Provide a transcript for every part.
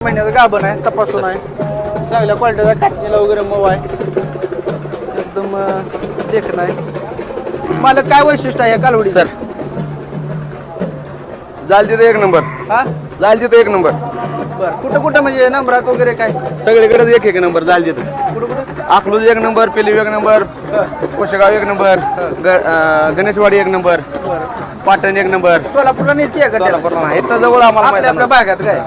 महिन्याचं गाभण आहे, तपासून आहे, चांगल्या क्वालिटीचा टाकणीला वगैरे मऊ आहे, एकदम देखणं आहे. मला काय वैशिष्ट्य आहे या कालवडी सर जाल तिथं एक नंबर, हा जाल तिथं एक नंबर, बरं कुठं कुठं म्हणजे नंबरात वगैरे काय सगळीकडे एक नंबर जाल तिथं. कुठं कुठं अकलूज एक नंबर, पेली एक नंबर, कोशेगाव एक नंबर, गणेशवाडी एक नंबर, बरं पाटण एक नंबर, सोलापूरला नेते का त्याला? सोलापूरला नाही इथं जवळ आम्हाला आपल्या मैदान आपल्या आहे. भागात काय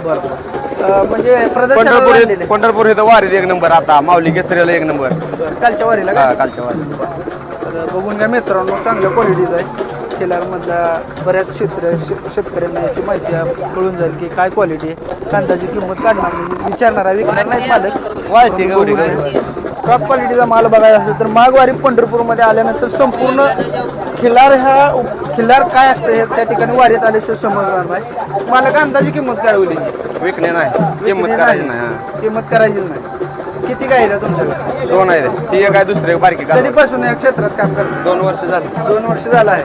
बरं म्हणजे प्रदर्शनाला पंढरपूर आणलेले. पंढरपूर इथं वारीत एक नंबर, आता माऊली केसरीला एक नंबर, कालच्या वारीला हा, काय कालच्या वारीत. तर बघून घ्या मित्रांनो, चांगल्या क्वालिटीचा आहे. खिलारमधल्या बऱ्याच शेतकऱ्यांना याची माहिती कळून जाईल की काय क्वालिटी आहे. कांद्याची किंमत काढणार म्हणजे विचारणारा विकणार नाहीत मालक. टॉप क्वालिटीचा माल बघायचा असेल तर माघवारी पंढरपूरमध्ये आल्यानंतर संपूर्ण खिल्लार काय असतं हे त्या ठिकाणी वारीत आल्याशिवाय समजणार नाही. मालक अंदाजी किंमत काय होईल? विकणे नाही, किंमत करायची नाही. हा. किंमत करायची नाही. किती काय आहे तुमच्याकडे? दोन आहे ती एक आहे, दुसरे बारकी का कधीपासून या क्षेत्रात काम करतो? 2 वर्ष झाली. 2 वर्ष झालं आहे.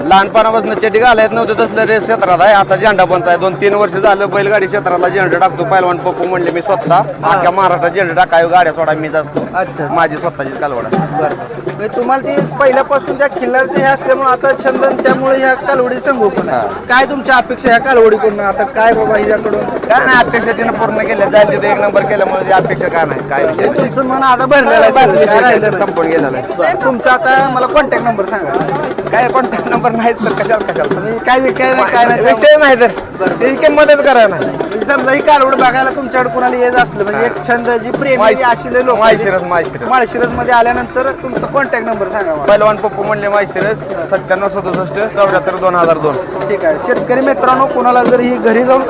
लहानपणापासून चेटी घालायत नव्हतं तसलं रेस क्षेत्रात आहे. आता झेंडा पंच आहे. 2-3 वर्ष झालं बैलगाडी क्षेत्राला झेंडा टाकतो. पहिलवान पप्पू म्हणले मी स्वतः अख्ख्या महाराष्ट्रात झेंडा टाकाय गाड्या सोडा मीच असतो. अच्छा माझी स्वतःची कालवड आहे. बरं म्हणजे तुम्हाला ती पहिल्यापासून त्या खिल्लारचे हे असल्यामुळे आता छंद आणि त्यामुळे ह्या कालवडी संगोपन आहे. काय तुमच्या अपेक्षा ह्या कालवडीकडून? आता काय बाबा हिच्याकडून काय नाही अपेक्षा तिनं पूर्ण केल्या जाईल तिथे एक नंबर केल्यामुळे ती अपेक्षा काय नाही. काय विषय नाही. तुमचं मन आता भरलेलं आहे, बस विषय राहिला नाही. संपून गेलेला आहे. बरं, तुमचा आता मला कॉन्टॅक्ट नंबर सांगा. काय कॉन्टॅक्ट नंबर नाहीत तर कशाला आणि काय विकायला नाही, काय नाही विषय नाही तर त्याची मदत करा नाही. म्हणजे समजा ही कालवड बघायला तुमच्याकडे कोणाला येत असलं म्हणजे एक छंद जी प्रेमी अशी लोक माळशिरस माळशिरस मध्ये आल्यानंतर तुमचा कॉन्टॅक्ट नंबर सांगा मला. पहिलवान पप्पू म्हणले माळशिरस 97 67 74 2002. ठीक आहे. शेतकरी मित्रांनो, कोणाला जर ही घरी जाऊन